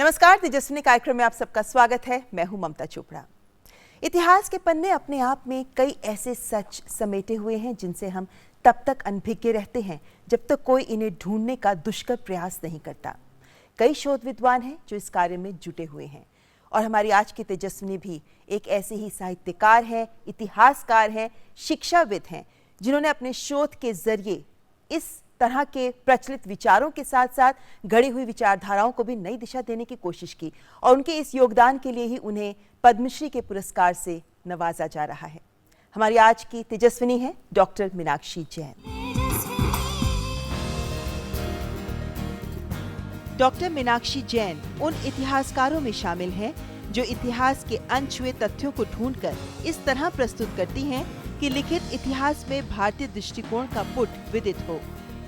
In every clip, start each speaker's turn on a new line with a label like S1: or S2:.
S1: नमस्कार, तेजस्विनी कार्यक्रम में आप सबका स्वागत है। मैं हूं ममता चोपड़ा। इतिहास के पन्ने अपने आप में कई ऐसे सच समेटे हुए हैं जिनसे हम तब तक अनभिज्ञ रहते हैं जब तक कोई इन्हें ढूंढने का दुष्कर प्रयास नहीं करता। कई शोध विद्वान हैं जो इस कार्य में जुटे हुए हैं और हमारी आज की तेजस्विनी भी एक ऐसे ही साहित्यकार हैं, इतिहासकार हैं, शिक्षाविद हैं जिन्होंने अपने शोध के जरिए इस तरह के प्रचलित विचारों के साथ साथ गढ़ी हुई विचारधाराओं को भी नई दिशा देने की कोशिश की और उनके इस योगदान के लिए ही उन्हें पद्मश्री के पुरस्कार से नवाजा जा रहा है। हमारी आज की तेजस्विनी है डॉक्टर मीनाक्षी जैन। डॉक्टर मीनाक्षी जैन उन इतिहासकारों में शामिल हैं जो इतिहास के अनछुए तथ्यों को ढूंढकर इस तरह प्रस्तुत करती हैं कि लिखित इतिहास में भारतीय दृष्टिकोण का पुट विदित हो।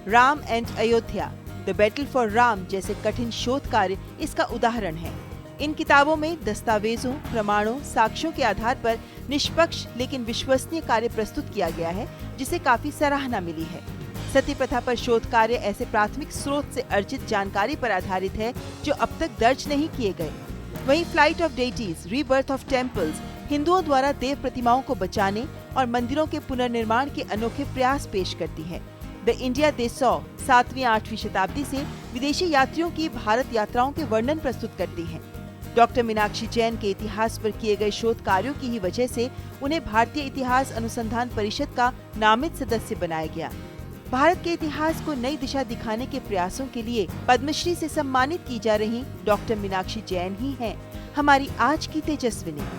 S1: Ram and Ayodhya, the battle for Ram जैसे कठिन शोध कार्य इसका उदाहरण है। इन किताबों में दस्तावेजों, प्रमाणों, साक्ष्यों के आधार पर निष्पक्ष लेकिन विश्वसनीय कार्य प्रस्तुत किया गया है जिसे काफी सराहना मिली है। सती प्रथा पर शोध कार्य ऐसे प्राथमिक स्रोत से अर्जित जानकारी पर आधारित है जो अब तक दर्ज नहीं किए गए। वहीं flight of deities, rebirth of temples, हिंदुओं द्वारा देव प्रतिमाओं को बचाने और मंदिरों के पुनर्निर्माण के अनोखे प्रयास पेश करती है। द इंडिया दे सॉ 7वीं-8वीं शताब्दी से विदेशी यात्रियों की भारत यात्राओं के वर्णन प्रस्तुत करती है। डॉक्टर मीनाक्षी जैन के इतिहास पर किए गए शोध कार्यों की ही वजह से उन्हें भारतीय इतिहास अनुसंधान परिषद का नामित सदस्य बनाया गया। भारत के इतिहास को नई दिशा दिखाने के प्रयासों के लिए पद्मश्री से सम्मानित की जा रही डॉक्टर मीनाक्षी जैन ही हैं हमारी आज की तेजस्विनी।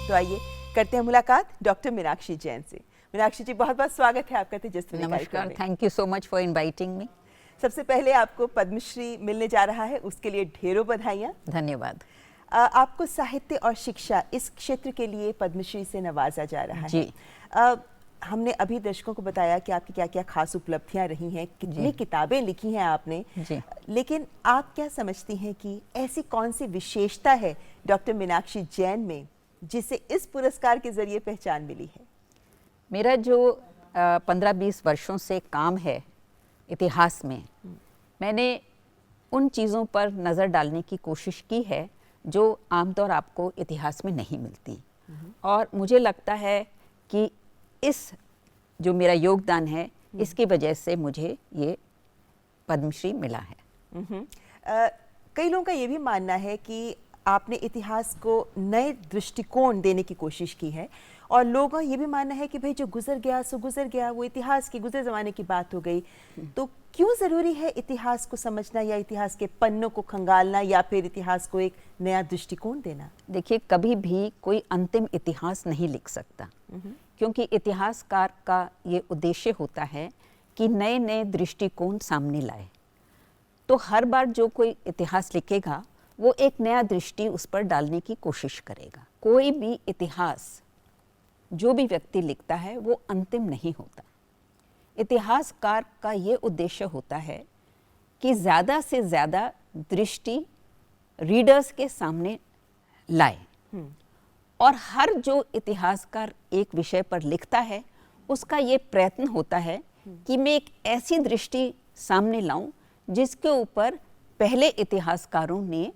S1: तो आइए करते हैं मुलाकात डॉक्टर मीनाक्षी जैन से। मीनाक्षी जी, बहुत बहुत स्वागत है आपका तेजस्विनी कार्यक्रम में।
S2: Thank you so much for inviting me.
S1: सबसे पहले आपको पद्मश्री मिलने जा रहा है, उसके लिए ढेरों बधाइयाँ।
S2: धन्यवाद।
S1: आपको साहित्य और शिक्षा इस क्षेत्र के लिए पद्मश्री से नवाजा जा रहा
S2: जी।
S1: है। हमने अभी दर्शकों को बताया कि आपकी क्या क्या खास उपलब्धियां रही हैं, कितनी किताबें लिखी हैं आपने
S2: जी।
S1: लेकिन आप क्या समझती हैं कि ऐसी कौन सी विशेषता है डॉक्टर मीनाक्षी जैन में जिसे इस पुरस्कार के जरिए पहचान मिली है?
S2: मेरा जो 15-20 वर्षों से काम है इतिहास में, मैंने उन चीज़ों पर नज़र डालने की कोशिश की है जो आमतौर आपको इतिहास में नहीं मिलती। और मुझे लगता है कि इस जो मेरा योगदान है इसकी वजह से मुझे ये पद्मश्री मिला है।
S1: कई लोगों का ये भी मानना है कि आपने इतिहास को नए दृष्टिकोण देने की कोशिश की है और लोगों का ये भी मानना है कि भाई जो गुजर गया सो गुजर गया, वो इतिहास की गुजर ज़माने की बात हो गई। तो क्यों ज़रूरी है इतिहास को समझना या इतिहास के पन्नों को खंगालना या फिर इतिहास को एक नया दृष्टिकोण देना?
S2: देखिए, कभी भी कोई अंतिम इतिहास नहीं लिख सकता क्योंकि इतिहासकार का ये उद्देश्य होता है कि नए नए दृष्टिकोण सामने लाए। तो हर बार जो कोई इतिहास लिखेगा वो एक नया दृष्टि उस पर डालने की कोशिश करेगा। कोई भी इतिहास जो भी व्यक्ति लिखता है वो अंतिम नहीं होता। इतिहासकार का ये उद्देश्य होता है कि ज़्यादा से ज़्यादा दृष्टि रीडर्स के सामने लाए। और हर जो इतिहासकार एक विषय पर लिखता है उसका ये प्रयत्न होता है कि मैं एक ऐसी दृष्टि सामने लाऊं जिसके ऊपर पहले इतिहासकारों ने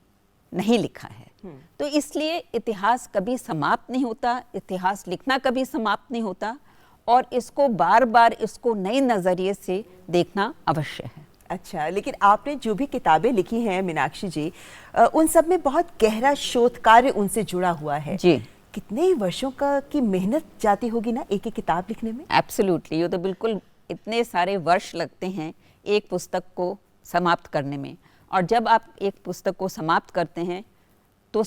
S2: नहीं लिखा है। तो इसलिए इतिहास कभी समाप्त नहीं होता, इतिहास लिखना कभी समाप्त नहीं होता और इसको बार बार इसको नए नज़रिए से देखना अवश्य है।
S1: अच्छा, लेकिन आपने जो भी किताबें लिखी हैं मीनाक्षी जी, उन सब में बहुत गहरा शोध कार्य उनसे जुड़ा हुआ है
S2: जी।
S1: कितने वर्षों की मेहनत जाती होगी ना एक एक किताब लिखने में?
S2: एब्सोल्युटली, ये तो बिल्कुल इतने सारे वर्ष लगते हैं एक पुस्तक को समाप्त करने में। और जब आप एक पुस्तक को समाप्त करते हैं तो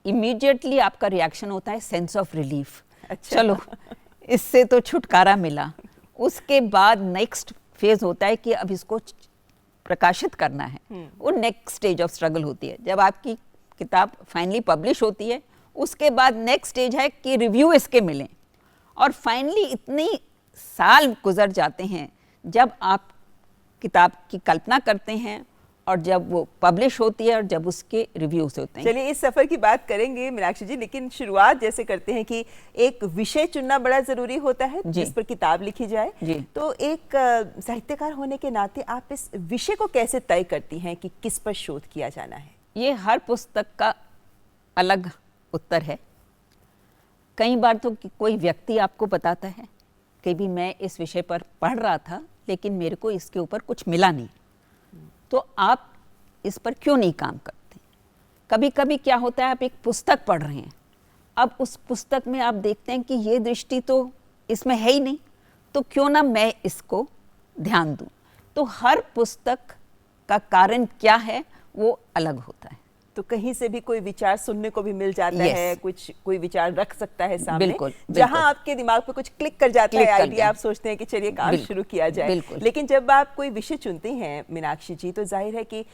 S2: इमीडिएटली आपका रिएक्शन होता है सेंस ऑफ रिलीफ।
S1: अच्छा।
S2: चलो इससे तो छुटकारा मिला। उसके बाद नेक्स्ट फेज होता है कि अब इसको प्रकाशित करना है। वो नेक्स्ट स्टेज ऑफ स्ट्रगल होती है। जब आपकी किताब फाइनली पब्लिश होती है उसके बाद नेक्स्ट स्टेज है कि रिव्यू इसके मिलें। और फाइनली इतनी साल गुजर जाते हैं जब आप किताब की कल्पना करते हैं और जब वो पब्लिश होती है और जब उसके रिव्यूज होते हैं।
S1: चलिए इस सफर की बात करेंगे मीनाक्षी जी, लेकिन शुरुआत जैसे करते हैं कि एक विषय चुनना बड़ा जरूरी होता है जिस पर किताब लिखी जाए। तो एक साहित्यकार होने के नाते आप इस विषय को कैसे तय करती हैं कि किस पर शोध किया जाना है?
S2: ये हर पुस्तक का अलग उत्तर है। कई बार तो कोई व्यक्ति आपको बताता है कि भी मैं इस विषय पर पढ़ रहा था लेकिन मेरे को इसके ऊपर कुछ मिला नहीं, तो आप इस पर क्यों नहीं काम करते। कभी कभी क्या होता है, आप एक पुस्तक पढ़ रहे हैं, अब उस पुस्तक में आप देखते हैं कि ये दृष्टि तो इसमें है ही नहीं, तो क्यों ना मैं इसको ध्यान दूं। तो हर पुस्तक का कारण क्या है वो अलग होता है।
S1: तो कहीं से भी कोई विचार सुनने को भी मिल जाता है, कोई विचार रख सकता है सामने,
S2: बिल्कुल,
S1: जहां आपके दिमाग पे कुछ क्लिक कर जाता है आइडिया, आप सोचते हैं कि चलिए काम शुरू किया जाए। लेकिन जब आप कोई विषय चुनते हैं मीनाक्षी जी, तो जाहिर है कि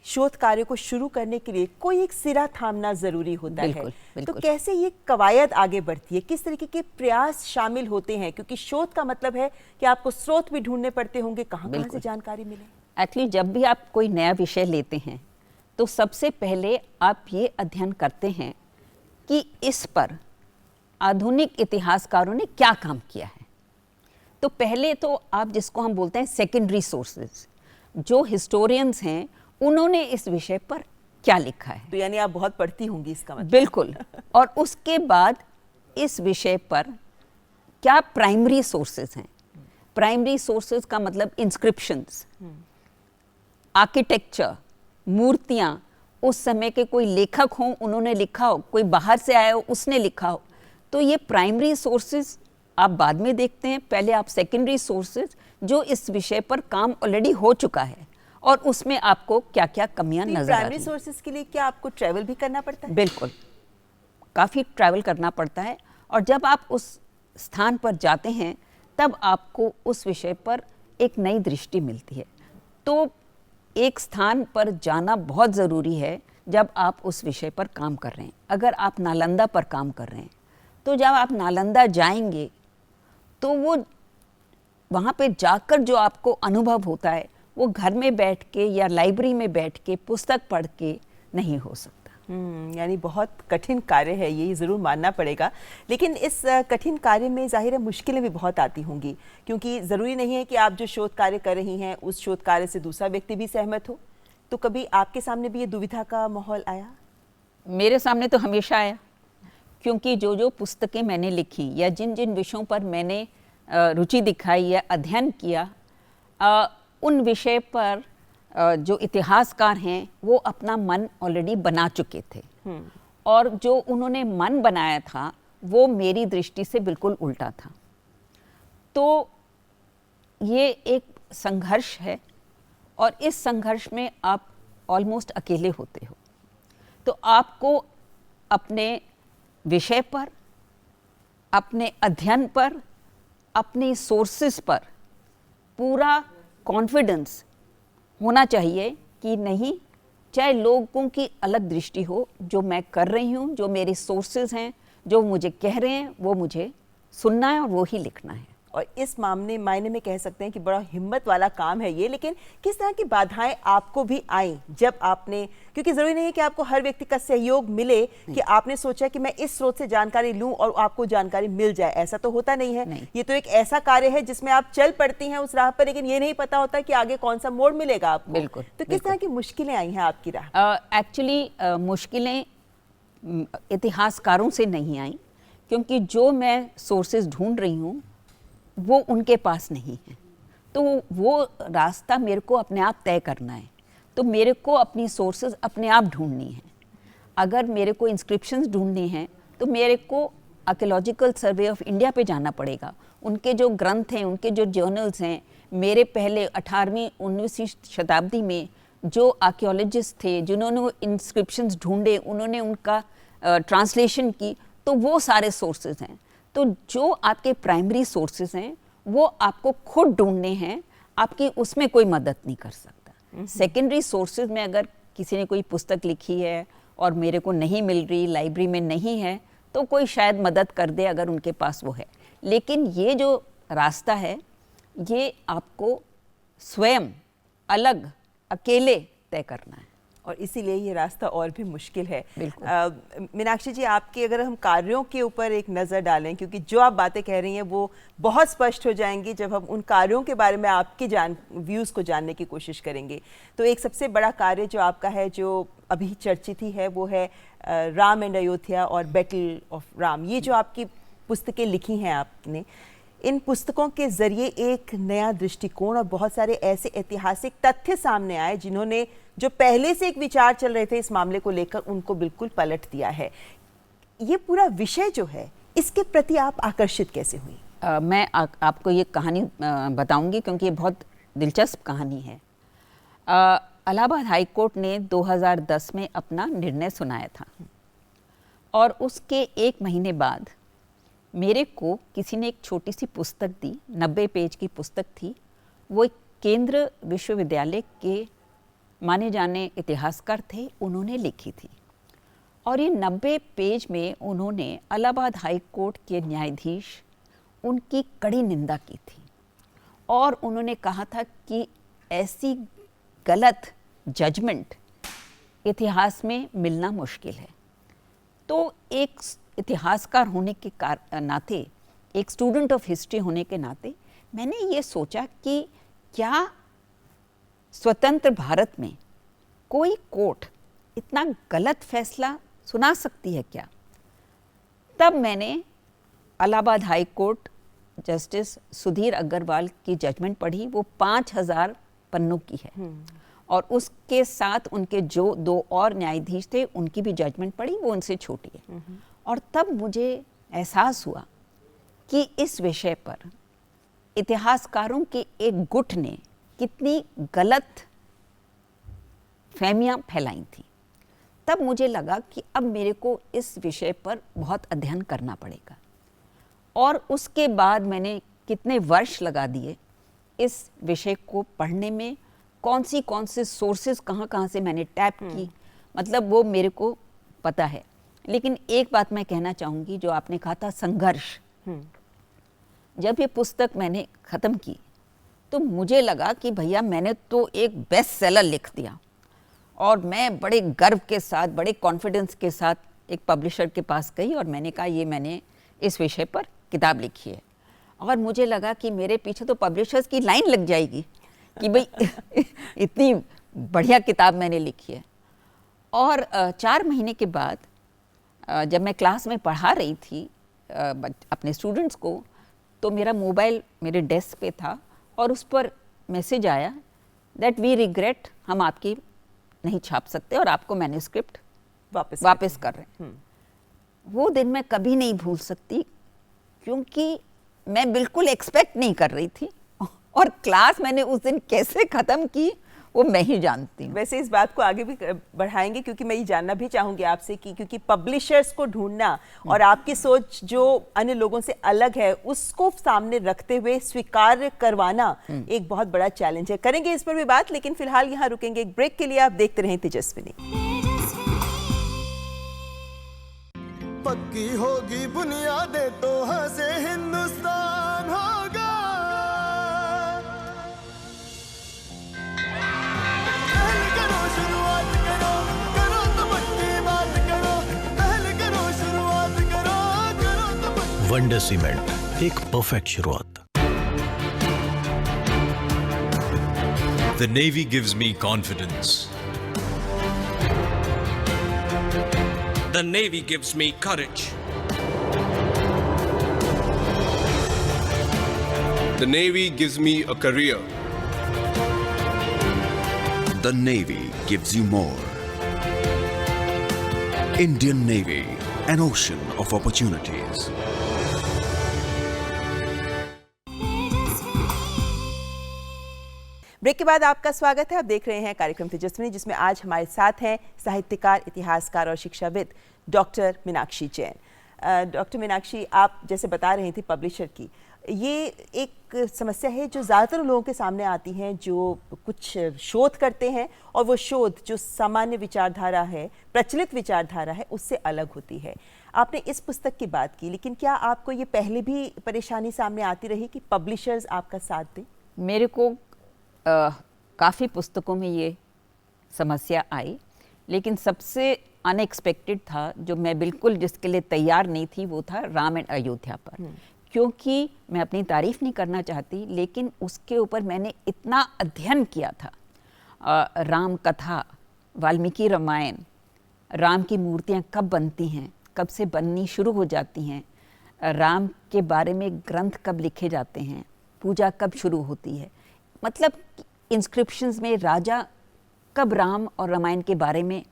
S1: शोध कार्य को शुरू करने के लिए कोई एक सिरा थामना जरूरी होता है। तो कैसे ये कवायद आगे बढ़ती है, किस तरीके के प्रयास शामिल होते हैं? क्योंकि शोध का मतलब है कि आपको स्रोत भी ढूंढने पड़ते होंगे, कहाँ से जानकारी मिले।
S2: एक्चुअली जब भी आप कोई नया विषय लेते हैं तो सबसे पहले आप ये अध्ययन करते हैं कि इस पर आधुनिक इतिहासकारों ने क्या काम किया है। तो पहले तो आप जिसको हम बोलते हैं सेकेंडरी सोर्सेज, जो हिस्टोरियंस हैं उन्होंने इस विषय पर क्या लिखा है।
S1: तो यानी आप बहुत पढ़ती होंगी इसका मतलब।
S2: बिल्कुल। और उसके बाद इस विषय पर क्या प्राइमरी सोर्सेज हैं। प्राइमरी सोर्सेज का मतलब इंस्क्रिप्शंस, आर्किटेक्चर, मूर्तियाँ, उस समय के कोई लेखक हों उन्होंने लिखा हो, कोई बाहर से आया हो उसने लिखा हो। तो ये प्राइमरी सोर्सेज आप बाद में देखते हैं, पहले आप सेकेंडरी सोर्सेज जो इस विषय पर काम ऑलरेडी हो चुका है और उसमें आपको क्या क्या कमियां नजर आ रही हैं।
S1: प्राइमरी सोर्सेज के लिए क्या आपको ट्रैवल भी करना पड़ता है?
S2: बिल्कुल, काफ़ी ट्रैवल करना पड़ता है। और जब आप उस स्थान पर जाते हैं तब आपको उस विषय पर एक नई दृष्टि मिलती है। तो एक स्थान पर जाना बहुत ज़रूरी है जब आप उस विषय पर काम कर रहे हैं। अगर आप नालंदा पर काम कर रहे हैं तो जब आप नालंदा जाएंगे तो वो वहाँ पे जाकर जो आपको अनुभव होता है वो घर में बैठ के या लाइब्रेरी में बैठ के पुस्तक पढ़ के नहीं हो सकता।
S1: यानी बहुत कठिन कार्य है ये ज़रूर मानना पड़ेगा। लेकिन इस कठिन कार्य में जाहिर है मुश्किलें भी बहुत आती होंगी, क्योंकि ज़रूरी नहीं है कि आप जो शोध कार्य कर रही हैं उस शोध कार्य से दूसरा व्यक्ति भी सहमत हो। तो कभी आपके सामने भी ये दुविधा का माहौल आया?
S2: मेरे सामने तो हमेशा आया, क्योंकि जो जो पुस्तकें मैंने लिखी या जिन जिन विषयों पर मैंने रुचि दिखाई या अध्ययन किया, उन विषय पर जो इतिहासकार हैं वो अपना मन ऑलरेडी बना चुके थे और जो उन्होंने मन बनाया था वो मेरी दृष्टि से बिल्कुल उल्टा था। तो ये एक संघर्ष है और इस संघर्ष में आप ऑलमोस्ट अकेले होते हो। तो आपको अपने विषय पर, अपने अध्ययन पर, अपनी सोर्सेस पर पूरा कॉन्फिडेंस होना चाहिए कि नहीं, चाहे लोगों की अलग दृष्टि हो, जो मैं कर रही हूँ, जो मेरे सोर्सेज हैं, जो मुझे कह रहे हैं वो मुझे सुनना है और वो ही लिखना है।
S1: और इस मायने में कह सकते हैं कि बड़ा हिम्मत वाला काम है ये। लेकिन किस तरह की बाधाएं आपको भी आई जब आपने, क्योंकि ज़रूरी नहीं है कि आपको हर व्यक्ति का सहयोग मिले कि आपने सोचा कि मैं इस स्रोत से जानकारी लूं और आपको जानकारी मिल जाए, ऐसा तो होता नहीं है। ये तो एक ऐसा कार्य है जिसमें आप चल पड़ती हैं उस राह पर, लेकिन ये नहीं पता होता कि आगे कौन सा मोड़ मिलेगा आपको।
S2: बिल्कुल।
S1: तो किस तरह की मुश्किलें आई हैं आपकी राह?
S2: एक्चुअली मुश्किलें इतिहासकारों से नहीं आई, क्योंकि जो मैं सोर्सेज ढूंढ रही हूँ वो उनके पास नहीं है। तो वो रास्ता मेरे को अपने आप तय करना है। तो मेरे को अपनी सोर्सेज अपने आप ढूंढनी है। अगर मेरे को इंस्क्रिप्शंस ढूंढनी हैं तो मेरे को आर्कियोलॉजिकल सर्वे ऑफ इंडिया पे जाना पड़ेगा। उनके जो ग्रंथ हैं, उनके जो जर्नल्स हैं, मेरे पहले 18वीं 19वीं शताब्दी में जो आर्कियोलॉजिस्ट थे जिन्होंने इंस्क्रिप्शंस ढूंढे, उन्होंने उनका ट्रांसलेशन की, तो वो सारे सोर्सेज हैं। तो जो आपके प्राइमरी सोर्सेज हैं वो आपको खुद ढूंढने हैं, आपकी उसमें कोई मदद नहीं कर सकता। सेकेंडरी सोर्सेज में अगर किसी ने कोई पुस्तक लिखी है और मेरे को नहीं मिल रही, लाइब्रेरी में नहीं है, तो कोई शायद मदद कर दे अगर उनके पास वो है। लेकिन ये जो रास्ता है ये आपको स्वयं अलग अकेले तय करना है।
S1: और इसीलिए ये रास्ता और भी मुश्किल है।
S2: बिल्कुल।
S1: मीनाक्षी जी, आपके अगर हम कार्यों के ऊपर एक नज़र डालें, क्योंकि जो आप बातें कह रही हैं वो बहुत स्पष्ट हो जाएंगी जब हम उन कार्यों के बारे में आपके व्यूज़ को जानने की कोशिश करेंगे। तो एक सबसे बड़ा कार्य जो आपका है, जो अभी चर्चित ही है, वो है राम एंड अयोध्या और बैटल ऑफ राम। ये जो आपकी पुस्तकें लिखी हैं आपने, इन पुस्तकों के ज़रिए एक नया दृष्टिकोण और बहुत सारे ऐसे ऐतिहासिक तथ्य सामने आए जिन्होंने, जो पहले से एक विचार चल रहे थे इस मामले को लेकर, उनको बिल्कुल पलट दिया है। ये पूरा विषय जो है, इसके प्रति आप आकर्षित कैसे हुई?
S2: मैं आपको ये कहानी बताऊंगी क्योंकि ये बहुत दिलचस्प कहानी है। इलाहाबाद हाई कोर्ट ने 2010 में अपना निर्णय सुनाया था और उसके 1 महीने बाद मेरे को किसी ने एक छोटी सी पुस्तक दी, 90 पेज की पुस्तक थी। वो एक केंद्र विश्वविद्यालय के माने जाने इतिहासकार थे, उन्होंने लिखी थी। और ये 90 पेज में उन्होंने इलाहाबाद हाई कोर्ट के न्यायाधीश, उनकी कड़ी निंदा की थी और उन्होंने कहा था कि ऐसी गलत जजमेंट इतिहास में मिलना मुश्किल है। तो एक इतिहासकार होने के नाते, एक स्टूडेंट ऑफ हिस्ट्री होने के नाते, मैंने ये सोचा कि क्या स्वतंत्र भारत में कोई कोर्ट इतना गलत फैसला सुना सकती है क्या? तब मैंने Allahabad high court justice Sudhir Agarwal की जजमेंट पढ़ी। वो 5000 पन्नों की है और उसके साथ उनके जो 2 और न्यायाधीश थे, उनकी भी जजमेंट पढ़ी, वो उनसे छोटी है। और तब मुझे एहसास हुआ कि इस विषय पर इतिहासकारों के एक गुट ने कितनी गलत फहमियां फैलाई थी। तब मुझे लगा कि अब मेरे को इस विषय पर बहुत अध्ययन करना पड़ेगा। और उसके बाद मैंने कितने वर्ष लगा दिए इस विषय को पढ़ने में, कौन से सोर्सेज कहाँ से मैंने टैप की, मतलब वो मेरे को पता है। लेकिन एक बात मैं कहना चाहूँगी, जो आपने कहा था संघर्ष, जब ये पुस्तक मैंने ख़त्म की तो मुझे लगा कि भैया मैंने तो एक बेस्ट सेलर लिख दिया। और मैं बड़े गर्व के साथ, बड़े कॉन्फिडेंस के साथ एक पब्लिशर के पास गई और मैंने कहा ये मैंने इस विषय पर किताब लिखी है। और मुझे लगा कि मेरे पीछे तो पब्लिशर्स की लाइन लग जाएगी कि भाई इतनी बढ़िया किताब मैंने लिखी है। और 4 महीने के बाद जब मैं क्लास में पढ़ा रही थी अपने स्टूडेंट्स को, तो मेरा मोबाइल मेरे डेस्क पे था और उस पर मैसेज आया दैट वी रिग्रेट, हम आपकी नहीं छाप सकते और आपको मैन्युस्क्रिप्ट वापस कर रहे हैं। वो दिन मैं कभी नहीं भूल सकती, क्योंकि मैं बिल्कुल एक्सपेक्ट नहीं कर रही थी और क्लास मैंने उस दिन कैसे ख़त्म की वो मैं ही जानती हूँ।
S1: वैसे इस बात को आगे भी बढ़ाएंगे, क्योंकि मैं ये जानना भी चाहूँगी आपसे कि क्योंकि पब्लिशर्स को ढूंढना और आपकी सोच जो अन्य लोगों से अलग है उसको सामने रखते हुए स्वीकार करवाना एक बहुत बड़ा चैलेंज है। करेंगे इस पर भी बात, लेकिन फिलहाल यहाँ रुकेंगे एक ब्रेक के लिए। आप देखते रहें तेजस्विनी।
S3: पक्की होगी बुनियादें तो हंसे हिंदुस्तान होगा। पहले करो शुरुआत करो, करो तो पक्की बात करो। पहले करो शुरुआत करो, करो तो पक्की।
S4: वंडर सीमेंट, एक परफेक्ट शुरुआत।
S5: The Navy gives me confidence.
S6: The Navy gives me courage.
S7: The Navy gives me a career.
S8: The Navy gives you more. Indian Navy, an ocean of opportunities.
S1: Break के बाद आपका स्वागत है। आप देख रहे हैं कार्यक्रम तेजस्विनी, जिसमें आज हमारे साथ हैं साहित्यकार, इतिहासकार और शिक्षाविद डॉक्टर मीनाक्षी जैन। डॉक्टर मीनाक्षी, आप जैसे बता रही थी पब्लिशर की, ये एक समस्या है जो ज़्यादातर लोगों के सामने आती है जो कुछ शोध करते हैं और वो शोध जो सामान्य विचारधारा है, प्रचलित विचारधारा है, उससे अलग होती है। आपने इस पुस्तक की बात की, लेकिन क्या आपको ये पहले भी परेशानी सामने आती रही कि पब्लिशर्स आपका साथ दें?
S2: मेरे को काफ़ी पुस्तकों में ये समस्या आई, लेकिन सबसे अनएक्सपेक्टेड था, जो मैं बिल्कुल जिसके लिए तैयार नहीं थी, वो था राम एंड अयोध्या पर। क्योंकि मैं अपनी तारीफ नहीं करना चाहती, लेकिन उसके ऊपर मैंने इतना अध्ययन किया था। राम कथा, वाल्मीकि रामायण, राम की मूर्तियाँ कब बनती हैं, कब से बननी शुरू हो जाती हैं, राम के बारे में ग्रंथ कब लिखे जाते हैं, पूजा कब शुरू होती है, मतलब इंस्क्रिप्शंस में राजा कब राम और रामायण के बारे में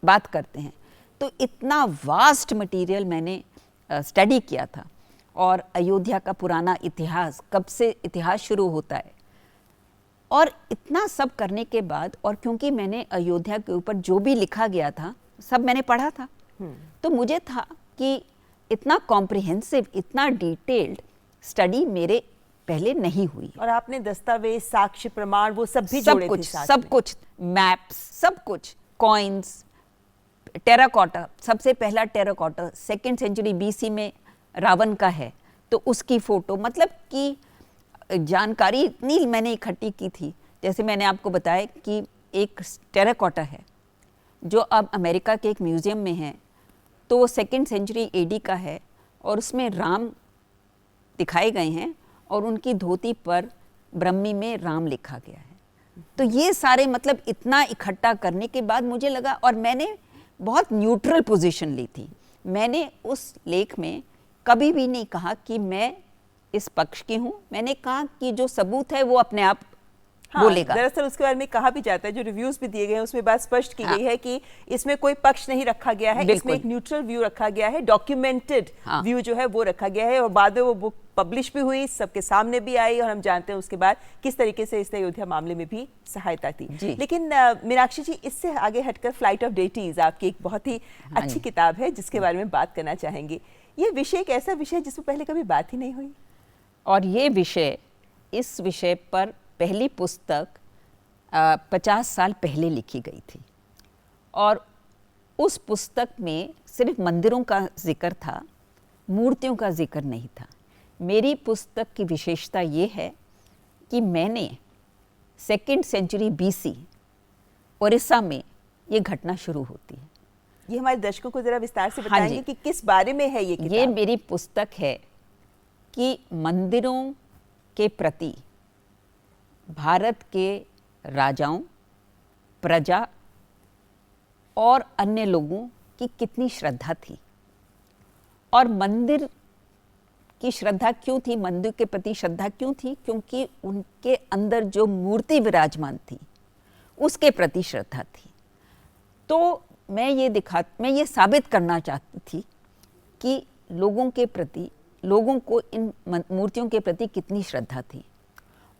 S2: बात करते हैं। तो इतना वास्ट मटेरियल मैंने स्टडी किया था। और अयोध्या का पुराना इतिहास, कब से इतिहास शुरू होता है, और इतना सब करने के बाद, और क्योंकि मैंने अयोध्या के ऊपर जो भी लिखा गया था सब मैंने पढ़ा था, तो मुझे था कि इतना कॉम्प्रिहेंसिव, इतना डिटेल्ड स्टडी मेरे पहले नहीं हुई।
S1: और आपने दस्तावेज, साक्ष्य, प्रमाण वो सब भी
S2: सब
S1: जोड़े थे
S2: कुछ,
S1: साथ
S2: सब
S1: में।
S2: कुछ, मैप्स, सब कुछ, कॉइन्स, टेराकोटा, सबसे पहला टेराकोटा 2nd सेंचुरी BC में रावण का है, तो उसकी फोटो, मतलब कि जानकारी इतनी मैंने इकट्ठी की थी। जैसे मैंने आपको बताया कि एक टेराकोटा है जो अब अमेरिका के एक म्यूज़ियम में है, तो वो 2nd सेंचुरी AD का है, और उसमें राम दिखाए गए हैं और उनकी धोती पर ब्रह्मी में राम लिखा गया है। तो ये सारे, मतलब इतना इकट्ठा करने के बाद मुझे लगा, और मैंने बहुत न्यूट्रल पोजीशन ली थी। मैंने उस लेख में कभी भी नहीं कहा कि मैं इस पक्ष की हूँ, मैंने कहा कि जो सबूत है वो अपने आप बोलेगा।
S1: दरअसल उसके बारे में कहा भी जाता है, जो रिव्यूज भी दिए गए हैं उसमें बात स्पष्ट की
S2: हाँ।
S1: गई है कि इसमें कोई पक्ष नहीं रखा गया है, इसमें एक न्यूट्रल व्यू रखा गया है, डॉक्यूमेंटेड व्यू जो है वो रखा गया है, और बाद में वो बुक पब्लिश भी हुई, सबके सामने भी आई, और हम जानते हैं उसके बाद किस तरीके से इस अयोध्या मामले में भी सहायता थी। लेकिन मीनाक्षी जी, इससे आगे हटकर फ्लाइट ऑफ डेटीज आपकी एक बहुत ही अच्छी किताब है जिसके बारे में बात करना चाहेंगे। ये विषय एक ऐसा विषय है जिसमें पहले कभी बात ही नहीं हुई,
S2: और ये विषय, इस विषय पर पहली पुस्तक 50 साल पहले लिखी गई थी, और उस पुस्तक में सिर्फ मंदिरों का जिक्र था, मूर्तियों का जिक्र नहीं था। मेरी पुस्तक की विशेषता ये है कि मैंने 2nd सेंचुरी BC उड़ीसा में ये घटना शुरू होती है।
S1: ये हमारे दर्शकों को जरा विस्तार से
S2: हाँ
S1: बताएंगे
S2: जी।
S1: कि किस बारे में है ये किताब?
S2: ये मेरी पुस्तक है कि मंदिरों के प्रति भारत के राजाओं, प्रजा और अन्य लोगों की कितनी श्रद्धा थी, और मंदिर की श्रद्धा क्यों थी, मंदिर के प्रति श्रद्धा क्यों थी, क्योंकि उनके अंदर जो मूर्ति विराजमान थी उसके प्रति श्रद्धा थी। तो मैं ये साबित करना चाहती थी कि लोगों के प्रति, लोगों को इन मूर्तियों के प्रति कितनी श्रद्धा थी,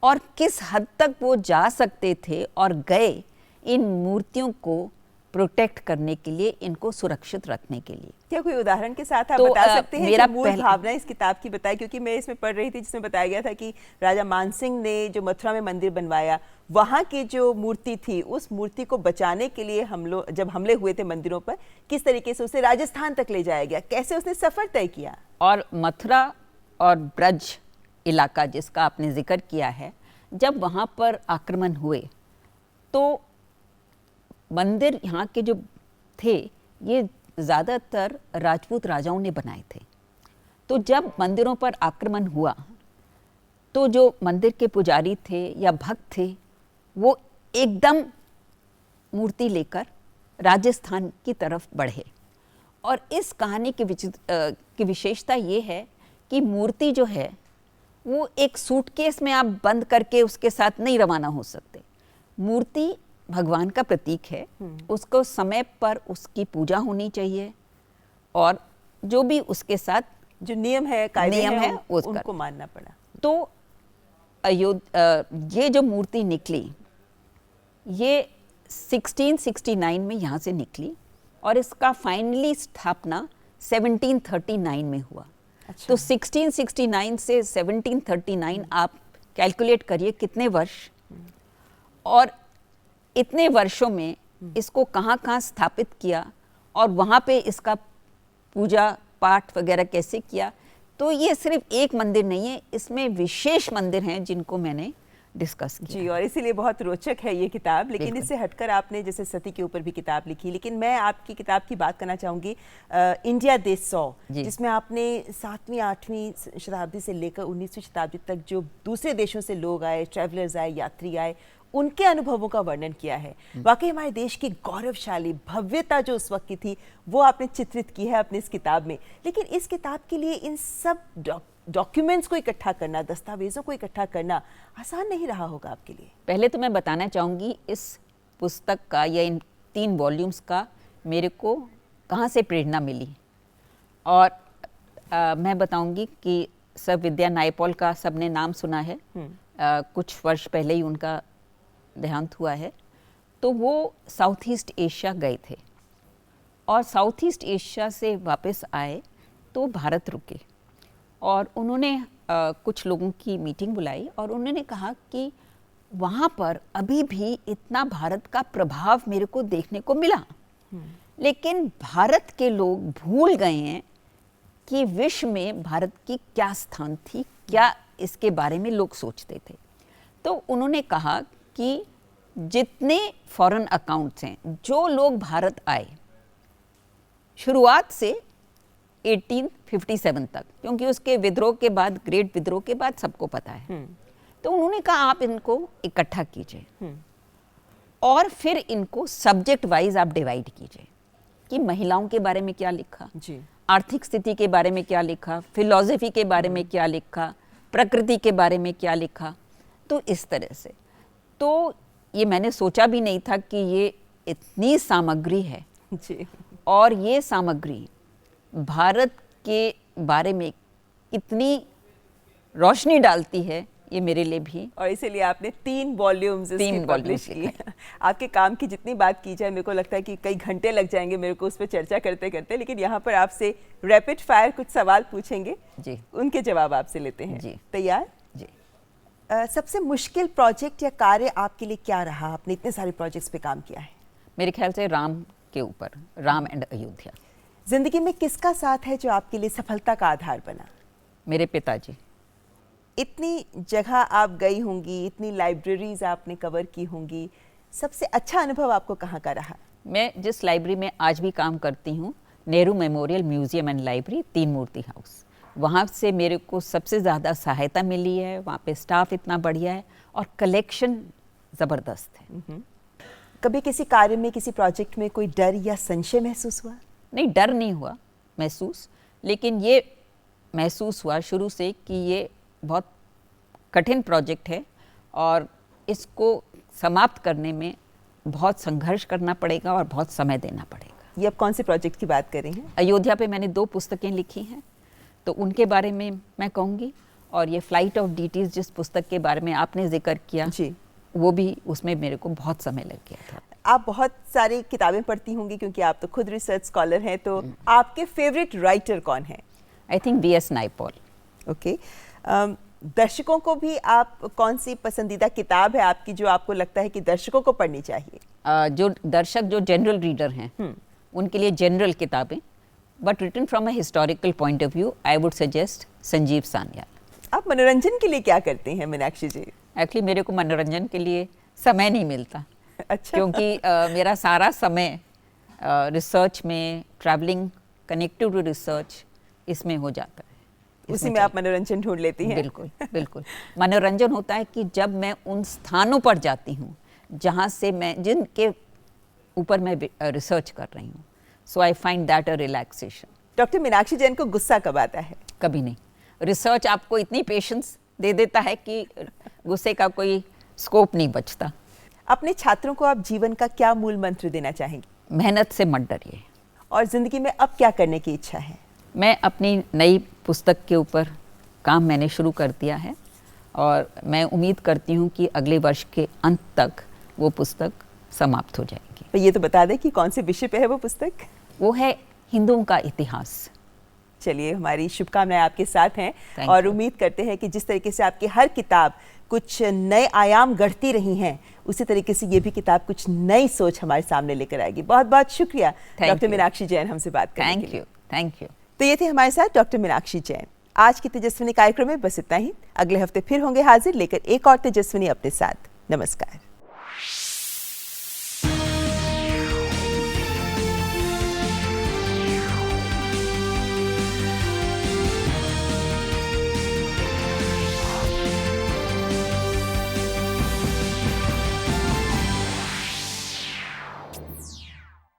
S2: और किस हद तक वो जा सकते थे और गए इन मूर्तियों को प्रोटेक्ट करने के लिए, इनको सुरक्षित रखने के लिए।
S1: क्या कोई उदाहरण के साथ आप
S2: तो,
S1: बता सकते हैं
S2: मेरा
S1: जो मूल भावना इस किताब की बताई? क्योंकि मैं इसमें पढ़ रही थी जिसमें बताया गया था कि राजा मानसिंह ने जो मथुरा में मंदिर बनवाया, वहाँ की जो मूर्ति थी, उस मूर्ति को बचाने के लिए जब हमले हुए थे मंदिरों पर, किस तरीके से उसे राजस्थान तक ले जाया गया, कैसे उसने सफर तय किया।
S2: और मथुरा और ब्रज इलाका जिसका आपने जिक्र किया है, जब वहाँ पर आक्रमण हुए तो मंदिर यहाँ के जो थे ये ज़्यादातर राजपूत राजाओं ने बनाए थे। तो जब मंदिरों पर आक्रमण हुआ तो जो मंदिर के पुजारी थे या भक्त थे, वो एकदम मूर्ति लेकर राजस्थान की तरफ बढ़े। और इस कहानी की विशेषता ये है कि मूर्ति जो है वो एक सूटकेस में आप बंद करके उसके साथ नहीं रवाना हो सकते। मूर्ति भगवान का प्रतीक है, उसको समय पर उसकी पूजा होनी चाहिए, और जो भी उसके साथ
S1: जो नियम है, कायदे
S2: नियम
S1: हैं,
S2: है
S1: उनको मानना पड़ा।
S2: तो ये जो मूर्ति निकली, ये 1669 में यहाँ से निकली, और इसका फाइनली स्थापना 1739 में हुआ।
S1: अच्छा।
S2: तो 1669 से 1739 आप कैलकुलेट करिए कितने वर्ष, और इतने वर्षों में इसको कहाँ स्थापित किया, और वहाँ पे इसका पूजा पाठ वगैरह कैसे किया। तो ये सिर्फ एक मंदिर नहीं है, इसमें विशेष मंदिर हैं जिनको मैंने डिस्कस
S1: जी,
S2: किया।
S1: और इसीलिए बहुत रोचक है ये किताब। लेकिन
S2: बिल्कुल।
S1: इससे हटकर आपने जैसे सती के ऊपर भी किताब लिखी, लेकिन मैं आपकी किताब की बात करना चाहूँगी इंडिया दे 100,
S2: जी।
S1: जिसमें आपने 7वीं 8वीं शताब्दी से लेकर 19वीं शताब्दी तक जो दूसरे देशों से लोग आए, ट्रैवलर्स आए, यात्री आए, उनके अनुभवों का वर्णन किया है। वाकई हमारे देश की गौरवशाली भव्यता जो उस वक्त की थी वो आपने चित्रित की है अपनी इस किताब में। लेकिन इस किताब के लिए इन सब डॉक्यूमेंट्स को इकट्ठा करना, दस्तावेजों को इकट्ठा करना आसान नहीं रहा होगा आपके लिए।
S2: पहले तो मैं बताना चाहूँगी इस पुस्तक का या इन 3 वॉल्यूम्स का मेरे को कहाँ से प्रेरणा मिली। और मैं बताऊँगी कि सर विद्या नायपॉल का सबने नाम सुना है। कुछ वर्ष पहले ही उनका देहांत हुआ है। तो वो साउथ ईस्ट एशिया गए थे और साउथ ईस्ट एशिया से वापस आए तो भारत रुके और उन्होंने कुछ लोगों की मीटिंग बुलाई और उन्होंने कहा कि वहाँ पर अभी भी इतना भारत का प्रभाव मेरे को देखने को मिला, लेकिन भारत के लोग भूल गए हैं कि विश्व में भारत की क्या स्थान थी, क्या इसके बारे में लोग सोचते थे। तो उन्होंने कहा कि जितने फॉरेन अकाउंट्स हैं, जो लोग भारत आए शुरुआत से 1857 तक, क्योंकि उसके विद्रोह के बाद, ग्रेट विद्रोह के बाद सबको पता है, तो उन्होंने कहा आप इनको इकट्ठा कीजिए और फिर इनको सब्जेक्ट वाइज आप डिवाइड कीजिए कि महिलाओं के बारे में क्या लिखा,
S1: जी,
S2: आर्थिक स्थिति के बारे में क्या लिखा, फिलॉसफी के बारे में क्या लिखा, प्रकृति के बारे में क्या लिखा। तो इस तरह से, तो ये मैंने सोचा भी नहीं था कि ये इतनी सामग्री है
S1: जी,
S2: और ये सामग्री भारत के बारे में इतनी रोशनी डालती है, ये मेरे लिए भी।
S1: और इसीलिए आपने 3 वॉल्यूम्स
S2: तीन
S1: पब्लिश
S2: volumes
S1: किए। आपके काम की जितनी बात की जाए मेरे को लगता है कि कई घंटे लग जाएंगे मेरे को उस पर चर्चा करते करते, लेकिन यहाँ पर आपसे रैपिड फायर कुछ सवाल पूछेंगे
S2: जी।
S1: उनके जवाब आपसे लेते हैं।
S2: जी।
S1: तैयार?
S2: जी।
S1: सबसे मुश्किल प्रोजेक्ट या कार्य आपके लिए क्या रहा? आपने इतने सारे प्रोजेक्ट्स पे काम किया है।
S2: मेरे ख्याल से राम के ऊपर, राम एंड अयोध्या।
S1: जिंदगी में किसका साथ है जो आपके लिए सफलता का आधार बना?
S2: मेरे पिताजी।
S1: इतनी जगह आप गई होंगी, इतनी लाइब्रेरीज आपने कवर की होंगी, सबसे अच्छा अनुभव आपको कहाँ का रहा?
S2: मैं जिस लाइब्रेरी में आज भी काम करती हूँ, Nehru Memorial Museum and Library, 3 Murti House, वहाँ से मेरे को सबसे ज़्यादा सहायता मिली है। वहाँ पे स्टाफ इतना बढ़िया है और कलेक्शन ज़बरदस्त है।
S1: कभी किसी कार्य में, किसी प्रोजेक्ट में कोई डर या संशय महसूस हुआ?
S2: नहीं, डर नहीं हुआ महसूस, लेकिन ये महसूस हुआ शुरू से कि ये बहुत कठिन प्रोजेक्ट है और इसको समाप्त करने में बहुत संघर्ष करना पड़ेगा और बहुत समय देना पड़ेगा।
S1: ये आप कौन से प्रोजेक्ट की बात कर रही हैं?
S2: अयोध्या पे मैंने 2 पुस्तकें लिखी हैं, तो उनके बारे में मैं कहूँगी। और ये फ्लाइट ऑफ डीटीज जिस पुस्तक के बारे में आपने जिक्र किया,
S1: जी,
S2: वो भी, उसमें मेरे को बहुत समय लग गया था।
S1: आप बहुत सारी किताबें पढ़ती होंगी क्योंकि आप तो खुद रिसर्च स्कॉलर हैं, तो आपके फेवरेट राइटर कौन है?
S2: I think VS. Naipaul.
S1: Okay. दर्शकों को भी आप कौन सी पसंदीदा किताब है आपकी जो आपको लगता है कि दर्शकों को पढ़नी चाहिए?
S2: जो दर्शक, जो जनरल रीडर हैं, उनके लिए जनरल किताबें, but written from a historical point of view, I would suggest Sanjeev Sanyal.
S1: आप मनोरंजन के लिए क्या करते हैं मीनाक्षी जी?
S2: एक्चुअली मेरे को मनोरंजन के लिए समय नहीं मिलता।
S1: अच्छा।
S2: क्योंकि मेरा सारा समय रिसर्च में, ट्रैवलिंग, कनेक्टिव टू रिसर्च, इसमें हो जाता है।
S1: उसी में आप मनोरंजन ढूंढ लेती हैं?
S2: बिल्कुल बिल्कुल। मनोरंजन होता है कि जब मैं उन स्थानों पर जाती हूँ जहाँ से मैं, जिनके ऊपर मैं रिसर्च कर रही हूँ, so I find that a relaxation.
S1: Doctor Meenakshi Jain को गुस्सा कब आता है?
S2: कभी नहीं। रिसर्च आपको इतनी पेशेंस दे देता है कि गुस्से का कोई स्कोप नहीं बचता।
S1: अपने छात्रों को आप जीवन का क्या मूल मंत्र देना चाहेंगी?
S2: मेहनत से मत डरिए।
S1: और जिंदगी में अब क्या करने की इच्छा है?
S2: मैं अपनी नई पुस्तक के ऊपर काम मैंने शुरू कर दिया है और मैं उम्मीद करती हूँ कि अगले वर्ष के अंत तक वो पुस्तक समाप्त हो जाएगी।
S1: तो ये तो बता दें कि कौन से विषय पे है वो पुस्तक?
S2: वो है हिंदुओं का इतिहास।
S1: चलिए, हमारी शुभकामनाएं आपके साथ हैं
S2: Thank
S1: और
S2: you.
S1: उम्मीद करते हैं कि जिस तरीके से आपकी हर किताब कुछ नए आयाम गढ़ती रही हैं, उसी तरीके से ये भी किताब कुछ नई सोच हमारे सामने लेकर आएगी। बहुत बहुत शुक्रिया
S2: Thank
S1: doctor
S2: you.
S1: Meenakshi Jain हमसे बात करने के
S2: थैंक
S1: लिए।
S2: You, thank you.
S1: तो ये थे हमारे साथ डॉक्टर मीनाक्षी जैन। आज की तेजस्विनी कार्यक्रम में बस इतना ही। अगले हफ्ते फिर होंगे हाजिर लेकर एक और तेजस्विनी अपने साथ। नमस्कार।